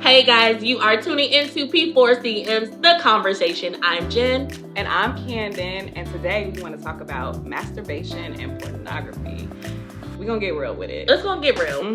Hey guys, you are tuning into P4CM's The Conversation. I'm Jen. And I'm Canden, and today we want to talk about masturbation and pornography. We're going to get real with it. Let's go get real.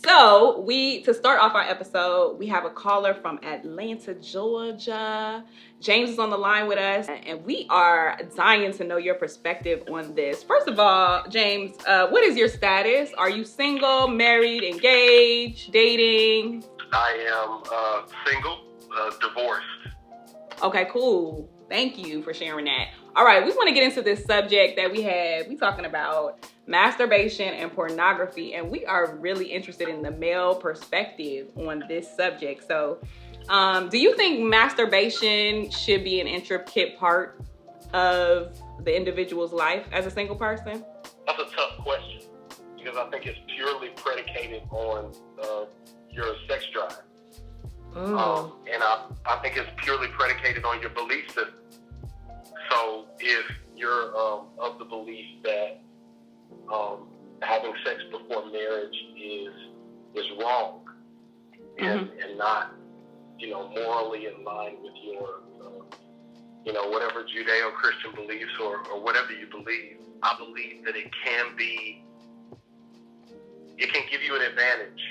So, to start off our episode, we have a caller from Atlanta, Georgia. James is on the line with us, and we are dying to know your perspective on this. First of all, James, what is your status? Are you single, married, engaged, dating? I am single, divorced. Okay, cool. Thank you for sharing that. All right, we want to get into this subject that we talking about masturbation and pornography, and we are really interested in the male perspective on this subject. So, do you think masturbation should be an intricate part of the individual's life as a single person? That's a tough question because I think it's purely predicated on your sex drive. And I think it's purely predicated on your belief system. So if you're of the belief that having sex before marriage is wrong and not, morally in line with your, whatever Judeo-Christian beliefs or whatever you believe, I believe that it can give you an advantage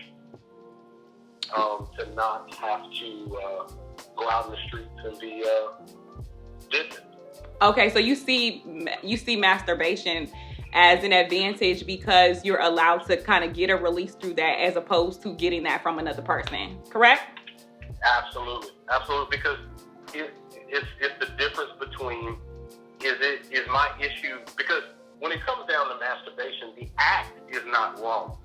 to not have to go out in the streets and be distant. Okay, so you see masturbation as an advantage because you're allowed to kind of get a release through that as opposed to getting that from another person, correct? Absolutely, because it's the difference between is my issue, because when it comes down to masturbation, the act is not wrong.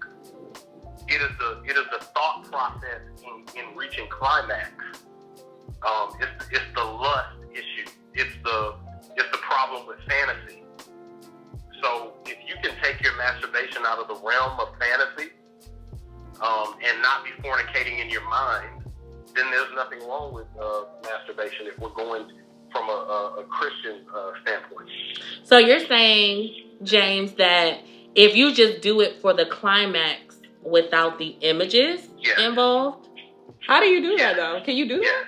It is the thought process in reaching climax. It's the lust issue. It's the problem with fantasy. So if you can take your masturbation out of the realm of fantasy and not be fornicating in your mind, then there's nothing wrong with masturbation if we're going from a Christian standpoint. So you're saying, James, that if you just do it for the climax without the images involved? How do you do that, though? Can you do that?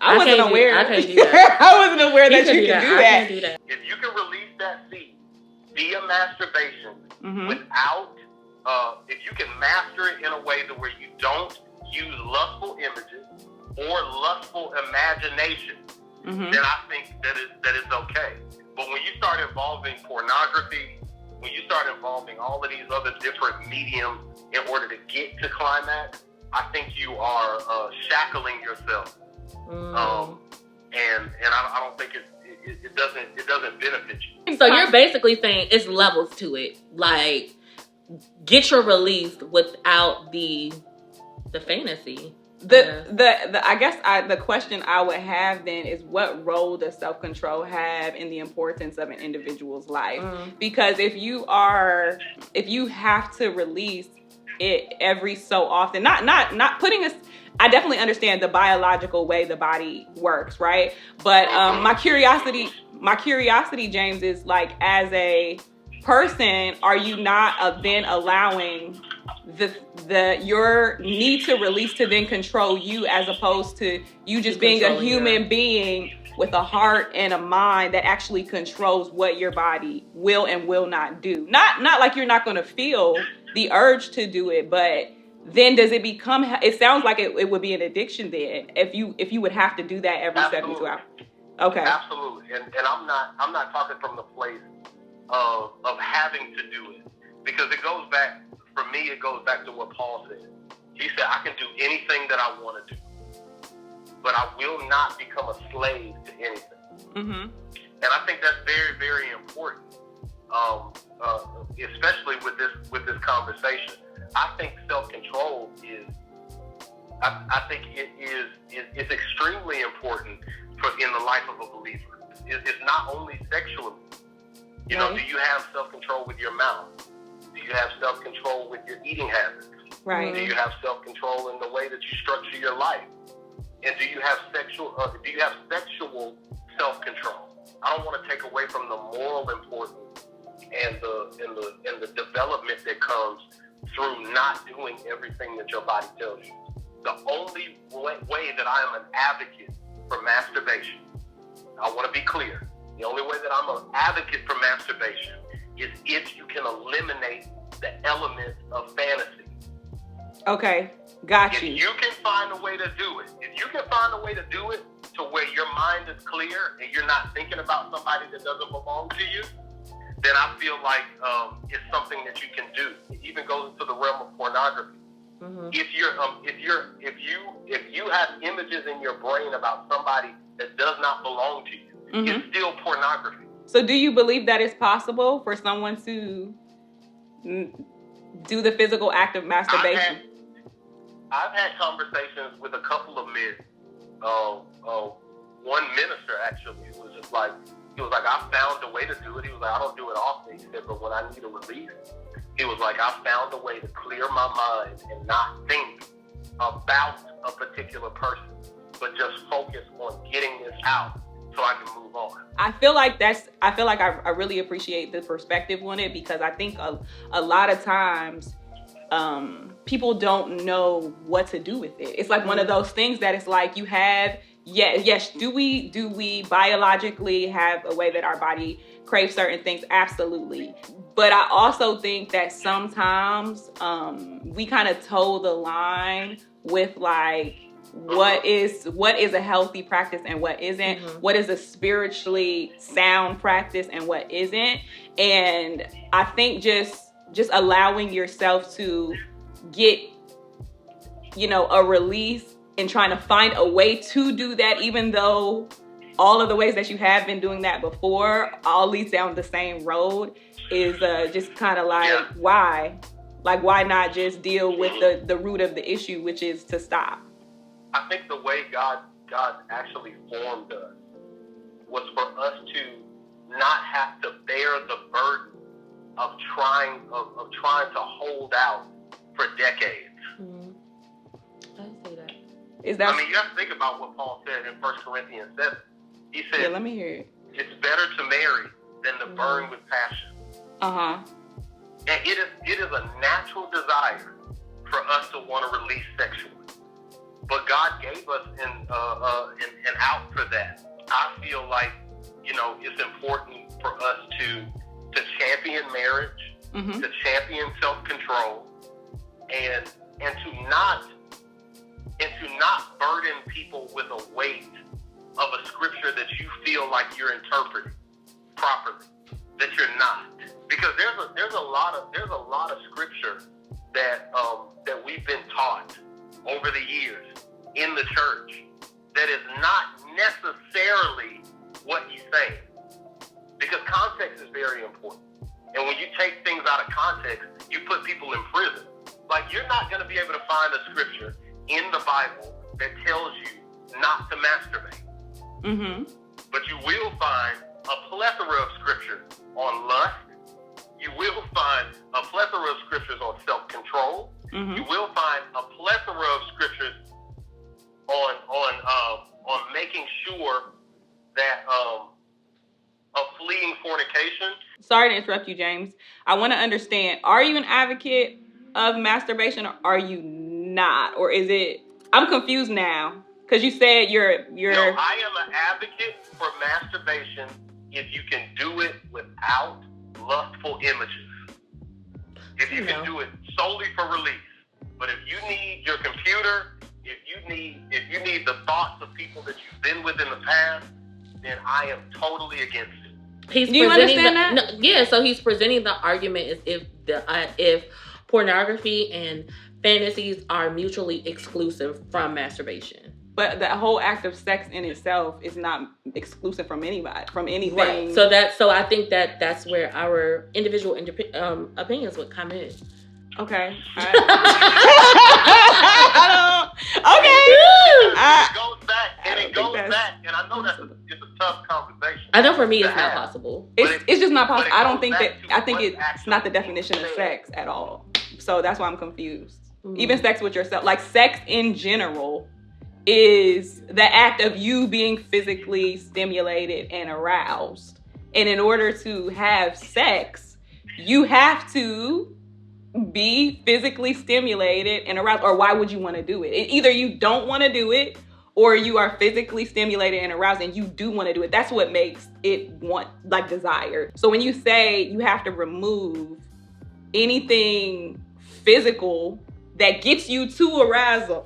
I wasn't aware. I can't do that. I wasn't aware that you can do that. I can't do that. If you can release that seed via masturbation without, if you can master it in a way to where you don't use lustful images or lustful imagination, then I think that it's okay. But when you start involving pornography, when you start involving all of these other different mediums in order to get to climax, I think you are shackling yourself. And I don't think it doesn't benefit you. So you're basically saying it's levels to it. Like, get your release without the fantasy. The question I would have then is, what role does self-control have in the importance of an individual's life? Because if you have to release it every so often, not putting us, I definitely understand the biological way the body works, right? But my curiosity, James, is like, as a person, are you not then allowing your need to release to then control you, as opposed to you just being a human being with a heart and a mind that actually controls what your body will and will not do? Not like you're not going to feel the urge to do it, but then does it become, it sounds like it would be an addiction then if you would have to do that every 72 hours. Okay. Absolutely. And I'm not talking from the place of having to do it, because it goes back to what Paul said. He said, I can do anything that I want to do, but I will not become a slave to anything. And I think that's very, very important, especially with this conversation. I think self-control is extremely important in the life of a believer. It's not only sexually. Do you have self-control with your mouth? you have self-control with your eating habits? Right. Do you have self-control in the way that you structure your life? And do you have sexual self-control? I don't want to take away from the moral importance and the development that comes through not doing everything that your body tells you. The only way that I am an advocate for masturbation, I want to be clear, the only way that I'm an advocate for masturbation is if you can eliminate the element of fantasy. Okay, got you. If you can find a way to do it, to where your mind is clear and you're not thinking about somebody that doesn't belong to you, then I feel like it's something that you can do. It even goes into the realm of pornography. Mm-hmm. If you have images in your brain about somebody that does not belong to you, mm-hmm. it's still pornography. So do you believe that it's possible for someone to do the physical act of masturbation? I've had conversations with a couple of men. One minister actually was just like, he was like, I found a way to do it. He was like, I don't do it often. He said, but when I need a release, he was like, I found a way to clear my mind and not think about a particular person, but just focus on getting this out so I can move on. I feel like I really appreciate the perspective on it, because I think a lot of times people don't know what to do with it. It's like one of those things that it's like you have, yes, do we biologically have a way that our body craves certain things? Absolutely. But I also think that sometimes we kind of toe the line with like what is a healthy practice and what isn't, mm-hmm. what is a spiritually sound practice and what isn't. And I think just allowing yourself to get, a release and trying to find a way to do that, even though all of the ways that you have been doing that before all leads down the same road, is just kind of like, why? Like, why not just deal with the root of the issue, which is to stop? I think the way God actually formed us was for us to not have to bear the burden of trying to hold out for decades. Mm-hmm. I see that. You have to think about what Paul said in 1 Corinthians 7. He said, let me hear it. It's better to marry than to burn with passion. Uh-huh. And it is a natural desire for us to want to release sexually. But God gave us an out for that. I feel like, it's important for us to champion marriage, mm-hmm. to champion self-control, and to not burden people with a weight of a scripture that you feel like you're interpreting properly, that you're not. Because there's a lot of scripture that we've been taught over the years in the church that is not necessarily what he's saying. Because context is very important. And when you take things out of context, you put people in prison. Like, you're not going to be able to find a scripture in the Bible that tells you not to masturbate. Mm-hmm. But you will find a plethora of scriptures on lust. You will find a plethora of scriptures on self-control. Mm-hmm. You will find a plethora of scriptures on making sure that of fleeing fornication. Sorry to interrupt you, James. I want to understand, are you an advocate of masturbation or are you not? Or is it, I'm confused now, because you said you're... No, I am an advocate for masturbation if you can do it without lustful images. If you can do it solely for release. But if you need your computer, if you need the thoughts of people that you've been with in the past, then I am totally against it. Do you understand that? No, yeah, so he's presenting the argument as if pornography and fantasies are mutually exclusive from masturbation. But the whole act of sex in itself is not exclusive from anybody, from anything. Right. So I think that's where our individual opinions would come in. Okay. Okay. It goes back, and I know it's a tough conversation. I know for me it's not possible. It's just not possible. I don't think back that. to I think what's it's not the actually definition of said. sex at all. So that's why I'm confused. Even sex with yourself, like sex in general, is the act of you being physically stimulated and aroused. And in order to have sex, you have to be physically stimulated and aroused. Or why would you want to do it? Either you don't want to do it, or you are physically stimulated and aroused and you do want to do it. That's what makes it desired. So when you say you have to remove anything physical that gets you to arousal,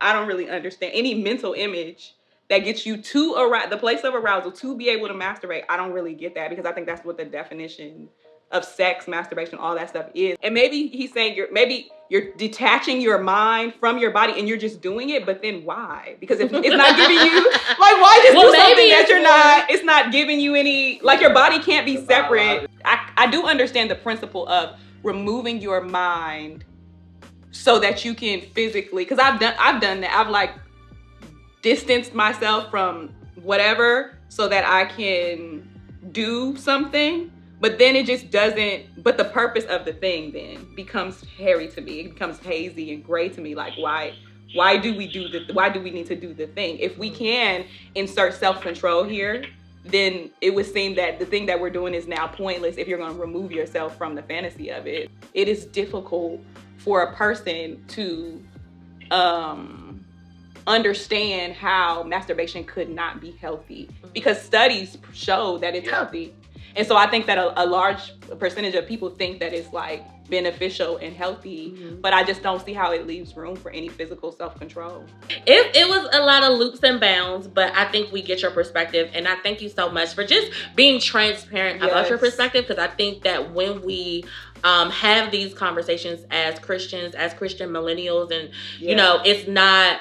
I don't really understand. Any mental image that gets you to the place of arousal to be able to masturbate, I don't really get that, because I think that's what the definition of sex, masturbation, all that stuff is. And maybe he's saying you're detaching your mind from your body and you're just doing it, but then why? Because if it's not giving you, like, why just do something that it's not giving you any, like, your body can't be separate. I do understand the principle of removing your mind so that you can physically, because I've done that. I've like distanced myself from whatever so that I can do something. But then it just doesn't, but the purpose of the thing then becomes hairy to me. It becomes hazy and gray to me. Like, why do we need to do the thing? If we can insert self-control here, then it would seem that the thing that we're doing is now pointless if you're going to remove yourself from the fantasy of it. It is difficult for a person to understand how masturbation could not be healthy, because studies show that it's healthy. And so I think that a large percentage of people think that it's like beneficial and healthy, but I just don't see how it leaves room for any physical self-control. It was a lot of loops and bounds, but I think we get your perspective. And I thank you so much for just being transparent about your perspective, because I think that when we have these conversations as Christians, as Christian millennials, and you know, it's not,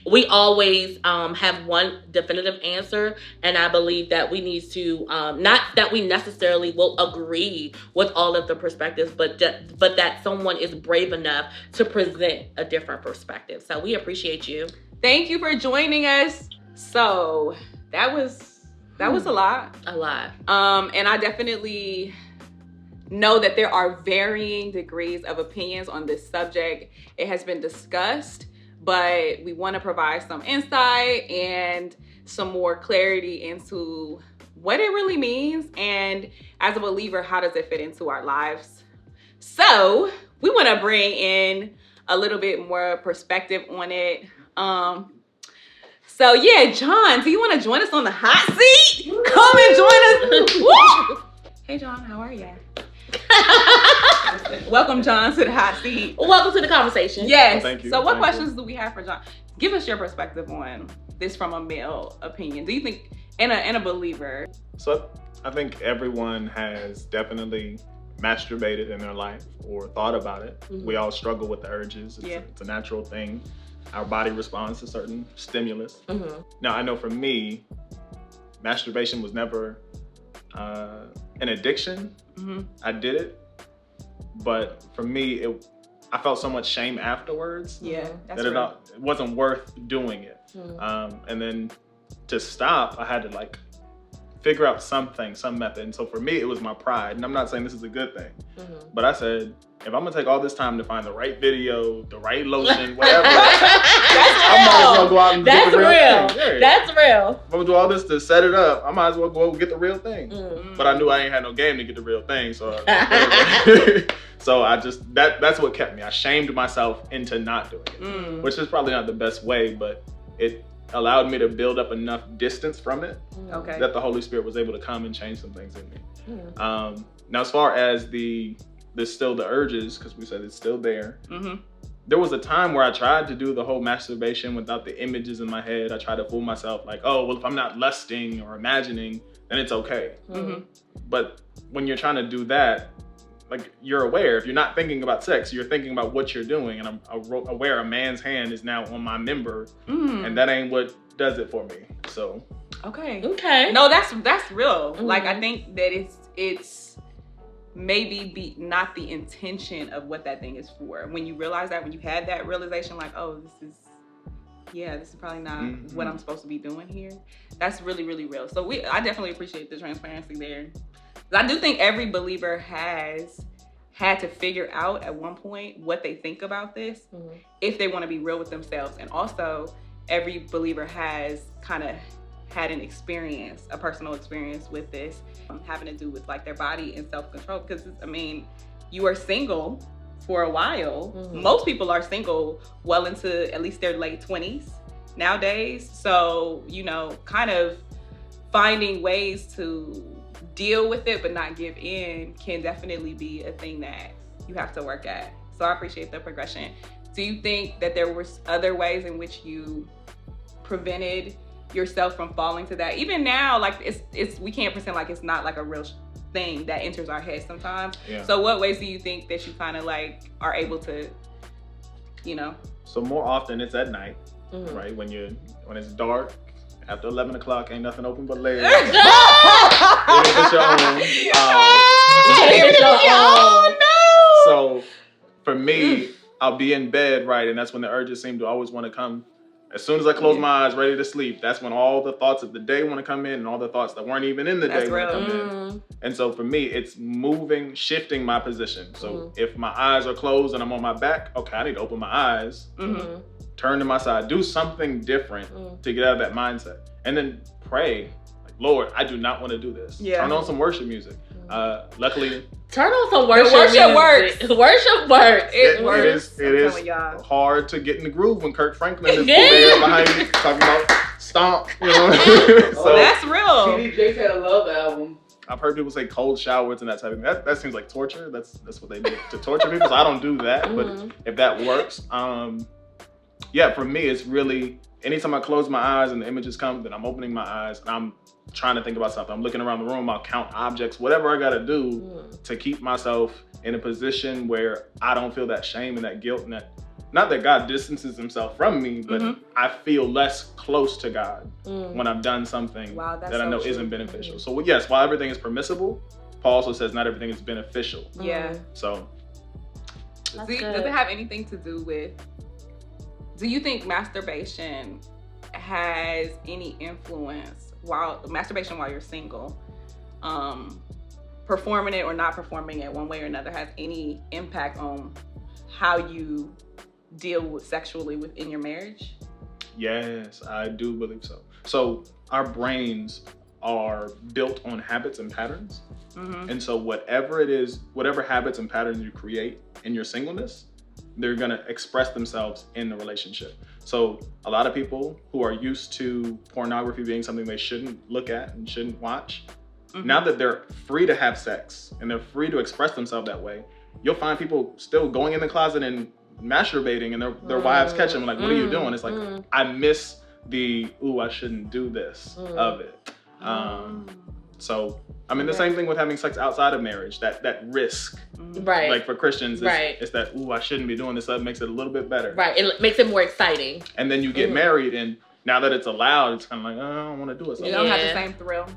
we always have one definitive answer, and I believe that we need to, not that we necessarily will agree with all of the perspectives, but that someone is brave enough to present a different perspective. So we appreciate you. Thank you for joining us. So that was a lot. A lot. And I definitely know that there are varying degrees of opinions on this subject. It has been discussed, but we want to provide some insight and some more clarity into what it really means, and as a believer, how does it fit into our lives? So we want to bring in a little bit more perspective on it. So yeah, John, do you want to join us on the hot seat? Come and join us. Woo! Hey John, how are you? Welcome, John, to the hot seat. Welcome to the conversation. Yes. Well, thank you. So what questions do we have for John? Give us your perspective on this from a male opinion. Do you think, and a believer? So I think everyone has definitely masturbated in their life or thought about it. We all struggle with the urges. It's a natural thing. Our body responds to certain stimulus. Now, I know for me, masturbation was never an addiction. I did it, but for me, I felt so much shame afterwards That's that it wasn't worth doing it. And then to stop, I had to like figure out some method. And so for me, it was my pride. And I'm not saying this is a good thing, but I said, if I'm gonna take all this time to find the right video, the right lotion, whatever, I might as well go out and get the real thing. Yeah. That's real. If I'm gonna do all this to set it up, I might as well go get the real thing. But I knew I ain't had no game to get the real thing, so so I just that's what kept me. I shamed myself into not doing it, which is probably not the best way, but it allowed me to build up enough distance from it that the Holy Spirit was able to come and change some things in me. Now, as far as there's still the urges, because we said it's still there. There was a time where I tried to do the whole masturbation without the images in my head. I tried to fool myself like, oh, well, if I'm not lusting or imagining, then it's okay. But when you're trying to do that, like, you're aware. If you're not thinking about sex, you're thinking about what you're doing. And I'm aware a man's hand is now on my member, and that ain't what does it for me. So. Okay. No, that's real. Like, I think that it's maybe not the intention of what that thing is for. When you realize that, when you had that realization, like, oh, yeah, this is probably not what I'm supposed to be doing here. That's really, really real. So I definitely appreciate the transparency there. I do think every believer has had to figure out at one point what they think about this, if they want to be real with themselves. And also, every believer has kind of had an experience, a personal experience with this, having to do with like their body and self-control. Because I mean, you are single for a while. Most people are single well into at least their late 20s nowadays. So, you know, kind of finding ways to deal with it but not give in can definitely be a thing that you have to work at. So I appreciate the progression. Do you think that there were other ways in which you prevented yourself from falling to that? Even now, like it's we can't pretend like it's not like a real thing that enters our head sometimes. Yeah. So what ways do you think that you kind of like are able to, you know? So more often it's at night, right? When it's dark. After 11 o'clock, ain't nothing open but legs. So for me, I'll be in bed, right? And that's when the urges seem to always want to come. As soon as I close my eyes, ready to sleep, that's when all the thoughts of the day want to come in and all the thoughts that weren't even in the day want to come in. And so for me, it's shifting my position. So if my eyes are closed and I'm on my back, okay, I need to open my eyes. Turn to my side, do something different to get out of that mindset. And then pray, like, Lord, I do not want to do this. Yeah. Turn on some worship music. Luckily, turn on some worship music. Worship works. It works. It is hard to get in the groove when Kirk Franklin is there behind you talking about stomp, you know? So that's real. TD Jakes had a love album. I've heard people say cold showers and that type of thing. That seems like torture. That's what they do to torture people. So I don't do that. But if that works, yeah, for me, it's really, anytime I close my eyes and the images come, then I'm opening my eyes and I'm trying to think about something. I'm looking around the room, I'll count objects, whatever I gotta do to keep myself in a position where I don't feel that shame and that guilt and that, not that God distances himself from me, but I feel less close to God when I've done something that I know isn't beneficial. So yes, while everything is permissible, Paul also says not everything is beneficial. Yeah. So. Does it have anything to do with, do you think masturbation has any influence while you're single? Performing it or not performing it one way or another has any impact on how you deal with sexually within your marriage? Yes, I do believe so. So our brains are built on habits and patterns. And so whatever it is, whatever habits and patterns you create in your singleness, they're gonna express themselves in the relationship. So a lot of people who are used to pornography being something they shouldn't look at and shouldn't watch, now that they're free to have sex and they're free to express themselves that way, you'll find people still going in the closet and masturbating and their wives catch them like, what are you doing? It's like, I miss the, ooh, I shouldn't do this of it. So, I mean, the same thing with having sex outside of marriage, that risk. Right. Like for Christians, it's that, ooh, I shouldn't be doing this. That makes it a little bit better. Right. It makes it more exciting. And then you get married, and now that it's allowed, it's kind of like, oh, I don't want to do it. So you don't have the same thrill.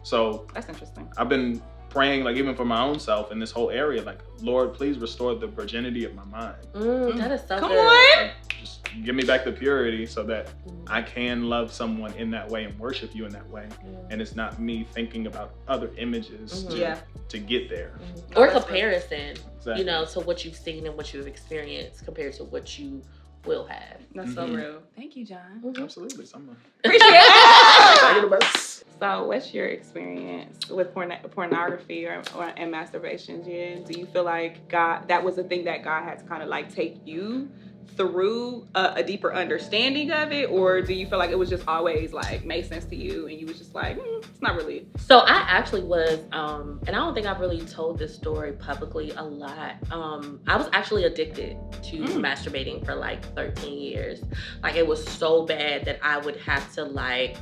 So that's interesting. I've been praying, like even for my own self in this whole area, like, Lord, please restore the virginity of my mind. That is so Come good. on. Like, just give me back the purity so that I can love someone in that way and worship you in that way. And it's not me thinking about other images to get there. Or comparison, you know, to what you've seen and what you've experienced compared to what you will have. That's so real. Thank you, John. Absolutely. Someone. Appreciate it. So what's your experience with pornography and masturbation, Jen? Do you feel like that was a thing that God had to kind of like take you through a deeper understanding of it? Or do you feel like it was just always like made sense to you and you was just like, it's not really? So I actually was, and I don't think I've really told this story publicly a lot. I was actually addicted to masturbating for like 13 years. Like it was so bad that I would have to like,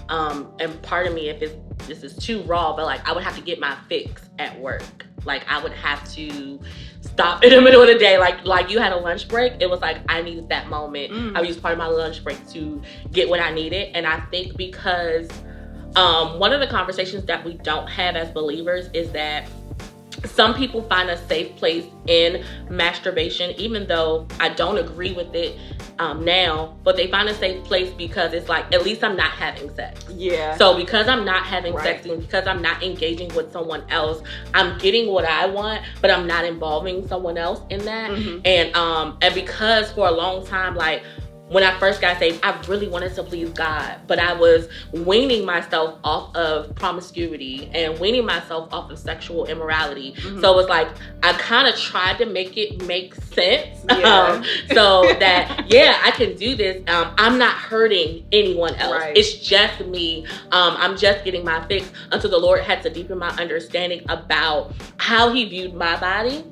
and pardon me if this is too raw, but like I would have to get my fix at work. Like I would have to stop in the middle of the day. Like you had a lunch break. It was like I needed that moment. I would use part of my lunch break to get what I needed. And I think because one of the conversations that we don't have as believers is that some people find a safe place in masturbation, even though I don't agree with it. now, but they find a safe place because it's like, at least I'm not having sex. Yeah. So because I'm not having sex and because I'm not engaging with someone else, I'm getting what I want, but I'm not involving someone else in that. And because for a long time, like, when I first got saved, I really wanted to please God, but I was weaning myself off of promiscuity and weaning myself off of sexual immorality. So it was like, I kind of tried to make it make sense. So that, I can do this. I'm not hurting anyone else. It's just me. I'm just getting my fix, until the Lord had to deepen my understanding about how he viewed my body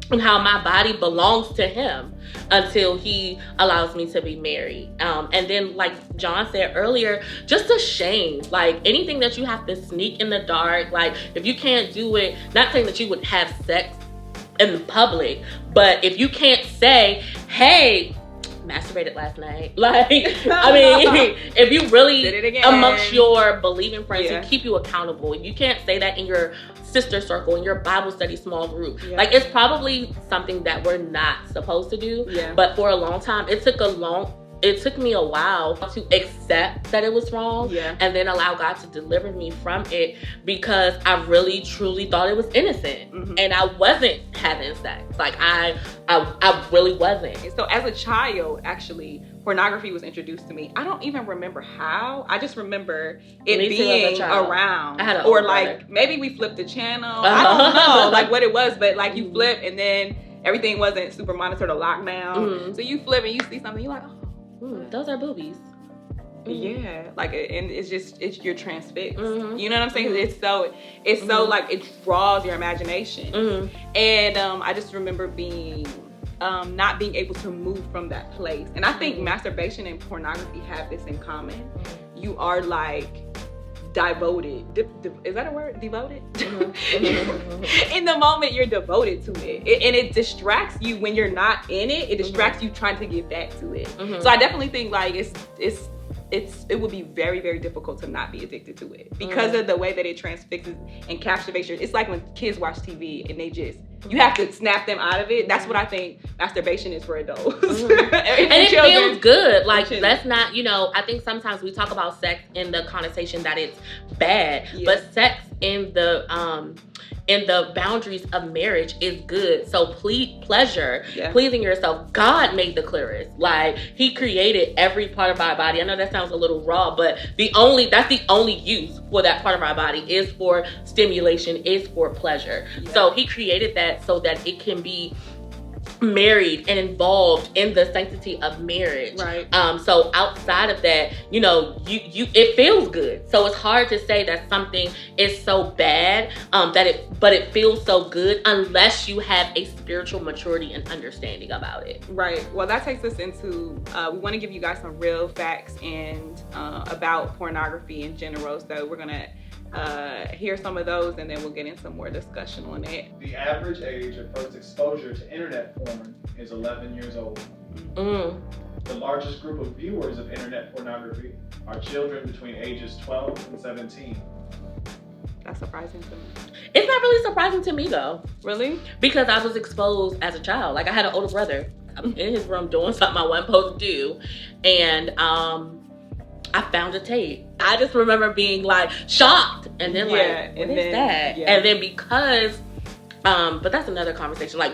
and how my body belongs to him, until he allows me to be married. And then, like John said earlier, just a shame. Like, anything that you have to sneak in the dark, like, if you can't do it, not saying that you would have sex in the public, but if you can't say, hey, masturbated last night. Like, I mean, if you really, amongst your believing friends who keep you accountable, you can't say that in your sister circle, in your Bible study small group. Like, it's probably something that we're not supposed to do. But for a long time, it took me a while to accept that it was wrong and then allow God to deliver me from it, because I really truly thought it was innocent and I wasn't having sex. Like, I really wasn't. So as a child, actually, pornography was introduced to me. I don't even remember how. I just remember it being around. I had or like brother. Maybe we flipped the channel. I don't know like what it was, but like you flip and then everything wasn't super monitored or locked down. So you flip and you see something, you're like, those are boobies. Yeah, like, and it's your transfixed. You know what I'm saying? It's so like, it draws your imagination. And I just remember being not being able to move from that place. And I think masturbation and pornography have this in common. You are like devoted. Is that a word? Devoted? In the moment, you're devoted to it. And it distracts you when you're not in it. It distracts you trying to get back to it. So I definitely think like it would be very, very difficult to not be addicted to it because of the way that it transfixes and captivates you. It's like when kids watch TV and you have to snap them out of it. That's what I think masturbation is for adults. And it feels good. Like, let's not, I think sometimes we talk about sex in the connotation that it's bad, but sex in the boundaries of marriage is good. So pleasure, pleasing yourself. God made the clitoris. Like, he created every part of our body. I know that sounds a little raw, but that's the only use for that part of our body is for stimulation, is for pleasure. So he created that so that it can be married and involved in the sanctity of marriage. So outside of that, it feels good. So it's hard to say that something is so bad but it feels so good unless you have a spiritual maturity and understanding about it. Well, that takes us into we want to give you guys some real facts and about pornography in general. So we're gonna hear some of those and then we'll get into some more discussion on it. The average age of first exposure to internet porn is 11 years old. The largest group of viewers of internet pornography are children between ages 12 and 17. That's surprising to me. It's not really surprising to me though. Really? Because I was exposed as a child. Like, I had an older brother. I'm in his room doing something I wasn't supposed to do, and I found a tape. I just remember being like shocked and then what is that? And then because, but that's another conversation. Like,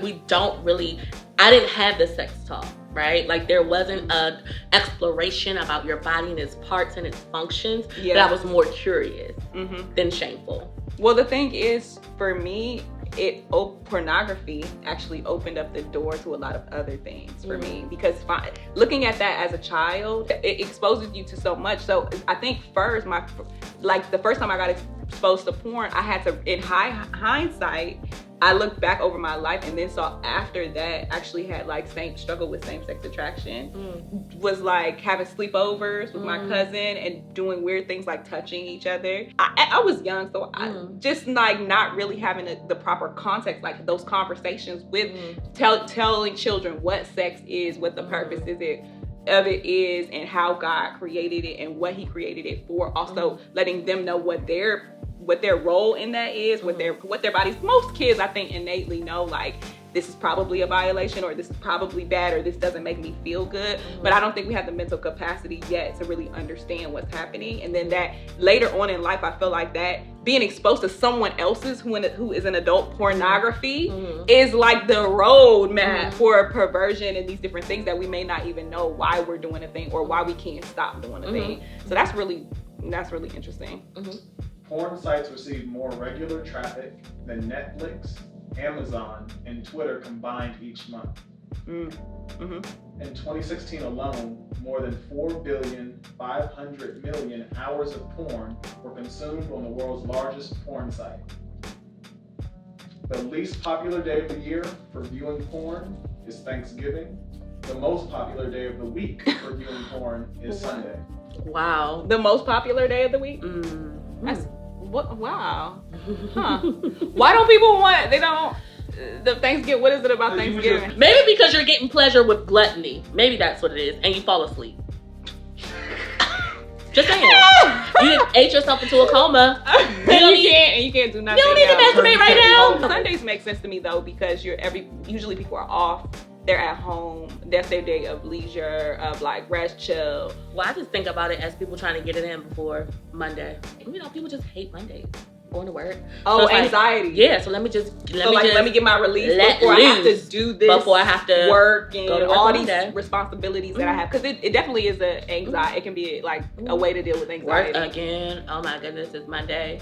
I didn't have the sex talk, right? Like, there wasn't an exploration about your body and its parts and its functions. But I was more curious than shameful. Well, the thing is, for me, pornography actually opened up the door to a lot of other things for me, because looking at that as a child, it exposes you to so much. So I think first, the first time I got exposed to porn, I had to, in hindsight, I looked back over my life and then saw after that actually had like struggle with same-sex attraction. Was like having sleepovers with my cousin and doing weird things like touching each other. I was young, so I just like not really having the proper context, like those conversations with telling children what sex is, what the purpose of it is, and how God created it and what he created it for. Also letting them know what their role in that is, what their bodies. Most kids, I think, innately know, like, this is probably a violation, or this is probably bad, or this doesn't make me feel good. But I don't think we have the mental capacity yet to really understand what's happening. And then that later on in life, I feel like that being exposed to someone else's who is an adult pornography is like the roadmap for perversion and these different things that we may not even know why we're doing a thing or why we can't stop doing a thing. So that's really interesting. Porn sites receive more regular traffic than Netflix, Amazon, and Twitter combined each month. In 2016 alone, more than 4,500,000,000 hours of porn were consumed on the world's largest porn site. The least popular day of the year for viewing porn is Thanksgiving. The most popular day of the week for viewing porn is Sunday. Wow. The most popular day of the week? That's what? Wow. Huh. Why don't people want? They don't. The Thanksgiving. What is it about Thanksgiving? Maybe because you're getting pleasure with gluttony. Maybe that's what it is, and you fall asleep. Just saying. You ate yourself into a coma. You can't do nothing. You don't need to masturbate right now. Sundays make sense to me though, because usually people are off. They're at home. That's their day of leisure, of like rest, chill. Well, I just think about it as people trying to get it in before Monday. You know, people just hate Mondays. Going to work. Oh, so anxiety. So let me get my release before I have to do this. Before I have to work and all these Monday. Responsibilities that I have. Because it definitely is an anxiety. It can be like a way to deal with anxiety. Work again. Oh my goodness, it's Monday.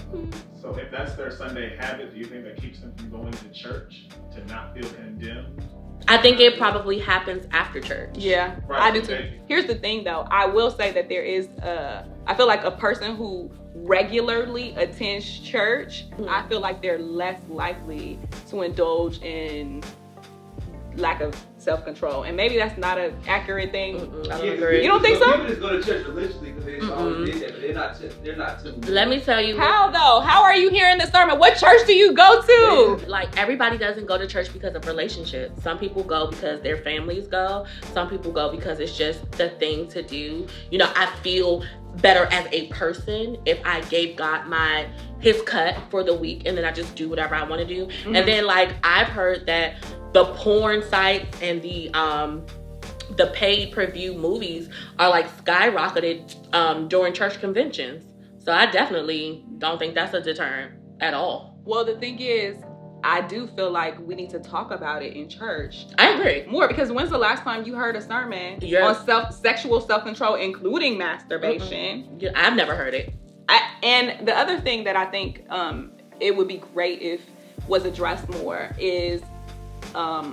So if that's their Sunday habit, do you think that keeps them from going to church to not feel condemned? I think it probably happens after church. Yeah, right, I do too. Here's the thing though. I will say that there is I feel like a person who regularly attends church, I feel like they're less likely to indulge in lack of self-control. And maybe that's not an accurate thing. I don't agree. You don't think so? People just go to church religiously because they always did that, but they're not too. Let me tell you. How though? How are you hearing the sermon? What church do you go to? Like, everybody doesn't go to church because of relationships. Some people go because their families go. Some people go because it's just the thing to do. You know, I feel better as a person if I gave God his cut for the week, and then I just do whatever I want to do. And then like I've heard that the porn sites and the pay-per-view movies are like skyrocketed during church conventions. So I definitely don't think that's a deterrent at all. Well, the thing is, I do feel like we need to talk about it in church. I agree. More, because when's the last time you heard a sermon on sexual self-control, incling masturbation? I've never heard it. And the other thing that I think it would be great if was addressed more is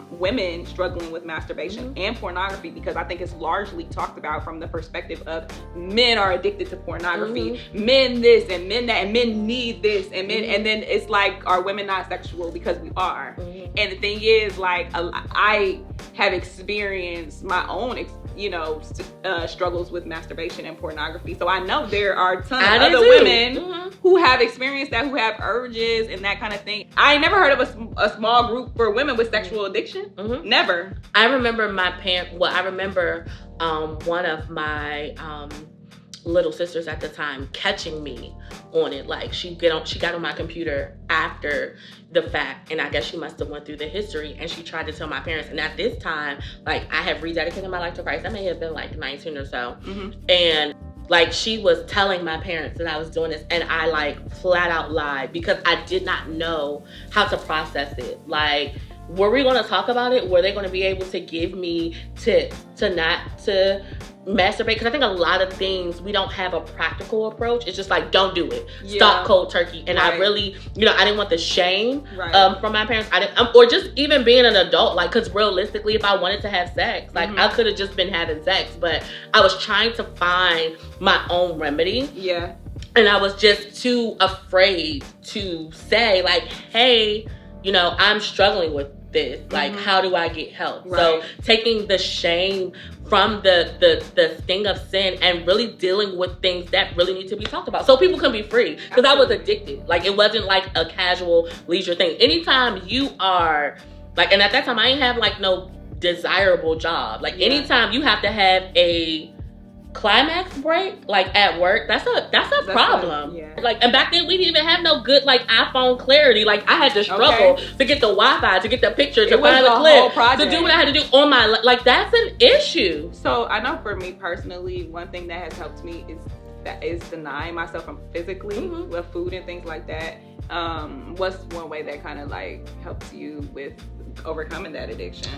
women struggling with masturbation and pornography, because I think it's largely talked about from the perspective of men are addicted to pornography, men this and men that, and men need this, and men, and then it's like, are women not sexual? Because we are. And the thing is, like, I have experienced my own struggles with masturbation and pornography, so I know there are tons of other women who have experienced that, who have urges and that kind of thing. I never heard of a small group for women with sexual addiction. Never. I remember one of my little sisters at the time catching me on it. Like, she got on my computer after the fact, and I guess she must have went through the history, and she tried to tell my parents. And at this time, like, I have rededicated my life to Christ. I may have been like 19 or so. And like, she was telling my parents that I was doing this, and I like flat out lied because I did not know how to process it. Like, were we going to talk about it? Were they going to be able to give me tips to not to masturbate? Because I think a lot of things, we don't have a practical approach. It's just like, don't do it. Stop cold turkey. And I really, I didn't want the shame from my parents. I didn't, or just even being an adult, like, because realistically, if I wanted to have sex, like, I could have just been having sex, but I was trying to find my own remedy. And I was just too afraid to say, like, hey, I'm struggling with this. Like, how do I get help? So taking the shame from the sting of sin and really dealing with things that really need to be talked about so people can be free. Because I was addicted. Like, it wasn't like a casual leisure thing. Anytime you are like, and at that time I ain't have like no desirable job. Like, anytime you have to have a climax break, like at work, that's a problem. Like, and back then we didn't even have no good like iPhone clarity. Like, I had to struggle to get the Wi-Fi, to get the picture, to find the clip, to do what I had to do on my, like, that's an issue. So I know for me personally, one thing that has helped me is denying myself from physically with food and things like that. What's one way that kind of like helps you with overcoming that addiction?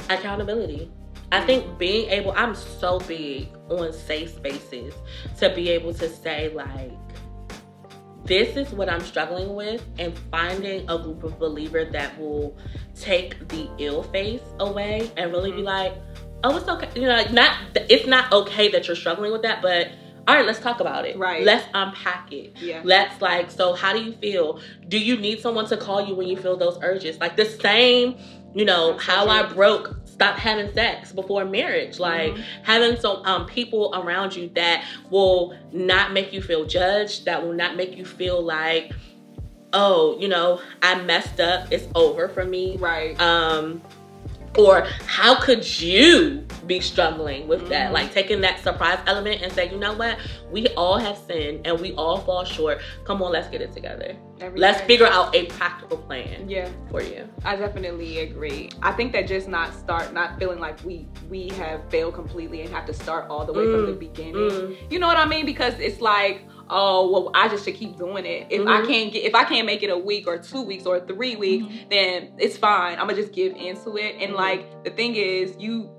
Accountability. I think I'm so big on safe spaces to be able to say, like, this is what I'm struggling with, and finding a group of believers that will take the ill face away and really be like, oh, it's okay. You know, like, it's not okay that you're struggling with that, but all right, let's talk about it. Right. Let's unpack it. Yeah. Let's, like, so how do you feel? Do you need someone to call you when you feel those urges? Like, the same, you know, how I broke, stop having sex before marriage. Like, having some people around you that will not make you feel judged, that will not make you feel like, oh, you know, I messed up, it's over for me. Right. Or how could you be struggling with that? Like, taking that surprise element and say, you know what? We all have sinned and we all fall short. Come on, let's get it together. Let's figure out a practical plan for you. I definitely agree. I think that just not feeling like we have failed completely and have to start all the way from the beginning. You know what I mean? Because it's like, oh, well, I just should keep doing it. If I can't make it a week or 2 weeks or 3 weeks, then it's fine. I'm gonna just give into it. And like, the thing is, you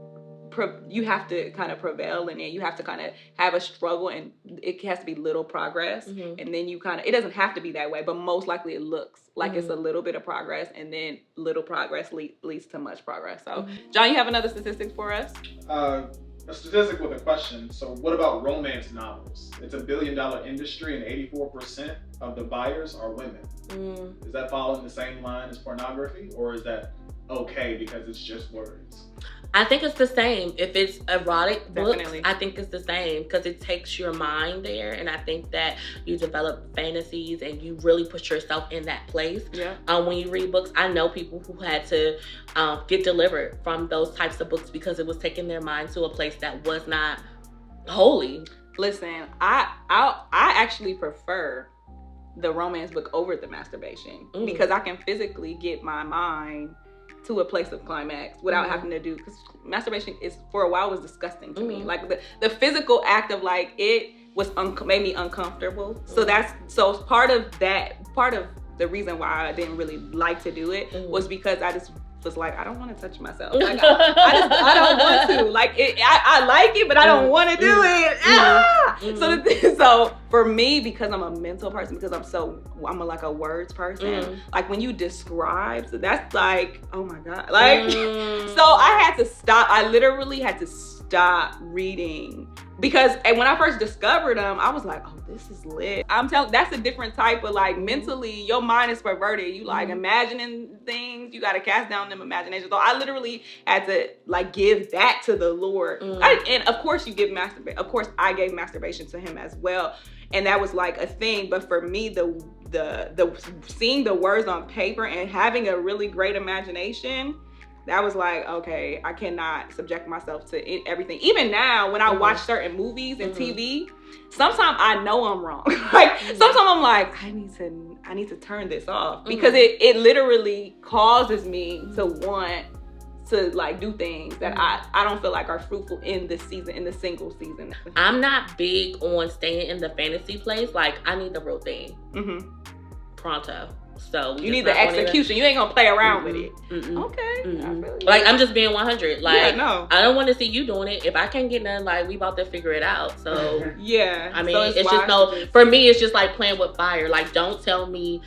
have to kind of prevail in it. You have to kind of have a struggle, and it has to be little progress. And then you it doesn't have to be that way, but most likely it looks like it's a little bit of progress, and then little progress leads to much progress. So, John, you have another statistic for us? A statistic with a question. So what about romance novels? It's $1 billion industry and 84% of the buyers are women. Is that following the same line as pornography, or is that okay because it's just words? I think it's the same. If it's erotic books, I think it's the same because it takes your mind there, and I think that you develop fantasies and you really put yourself in that place. When you read books, I know people who had to get delivered from those types of books because it was taking their mind to a place that was not holy. Listen, I actually prefer the romance book over the masturbation because I can physically get my mind to a place of climax without having to do, because masturbation is, for a while, was disgusting to me. Like, the physical act of, like, it was made me uncomfortable. So part of the reason why I didn't really like to do it was because I just was like, I don't want to touch myself. Like, I don't want to. Like, I like it, but I don't want to do it. So for me, because I'm a mental person, because I'm like a words person. Like, when you describe, so that's like, oh my God. Like, so I had to stop. I literally had to stop reading. Because when I first discovered them, I was like, oh, this is lit. I'm telling, that's a different type of, like, mentally, your mind is perverted. You like imagining things, you got to cast down them imaginations. So I literally had to, like, give that to the Lord. And of course you give masturbation. Of course I gave masturbation to him as well. And that was like a thing. But for me, the seeing the words on paper and having a really great imagination, that was like, okay, I cannot subject myself to everything. Even now, when I watch certain movies and TV, sometimes I know I'm wrong. Like, sometimes I'm like, I need to turn this off because it literally causes me to want to, like, do things that I don't feel like are fruitful in this season, in the single season. I'm not big on staying in the fantasy place. Like, I need the real thing. Pronto. So you need the execution. You ain't gonna play around with it. Okay. Like, I'm just being 100. Like, I don't want to see you doing it. If I can't get none, like, we about to figure it out. So I mean, so it's just for me, it's just like playing with fire. Like, don't show me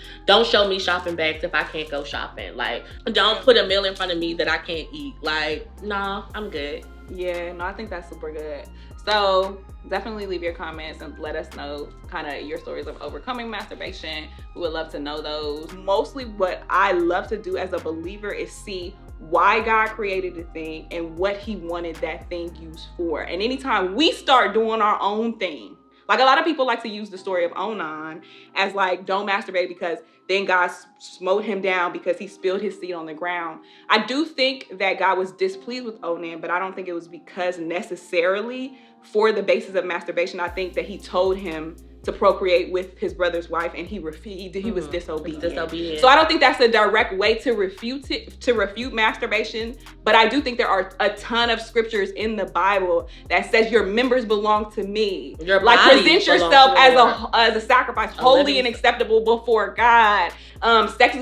shopping bags if I can't go shopping. Like, don't put a meal in front of me that I can't eat. Like, nah, I'm good. Yeah, no, I think that's super good. So definitely leave your comments and let us know kind of your stories of overcoming masturbation. We would love to know those. Mostly what I love to do as a believer is see why God created the thing and what he wanted that thing used for. And anytime we start doing our own thing, Like a lot of people like to use the story of Onan as like, don't masturbate because then God smote him down because he spilled his seed on the ground. I do think that God was displeased with Onan, but I don't think it was because necessarily for the basis of masturbation. I think that he told him to procreate with his brother's wife, and he was disobedient. So I don't think that's a direct way to refute masturbation. But I do think there are a ton of scriptures in the Bible that says your members belong to me. Like present yourself as a sacrifice, holy and acceptable before God. Sex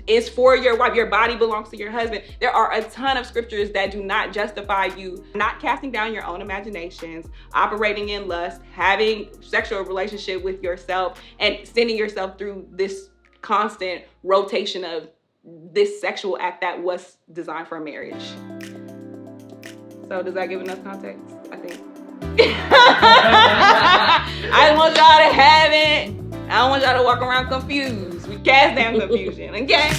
is for your wife. Your body belongs to your husband. There are a ton of scriptures that do not justify you not casting down your own imaginations, operating in lust, having sexual relationships with yourself, and sending yourself through this constant rotation of this sexual act that was designed for marriage. So does that give enough context? I think. I want y'all to have it. I don't want y'all to walk around confused. We cast down confusion, okay?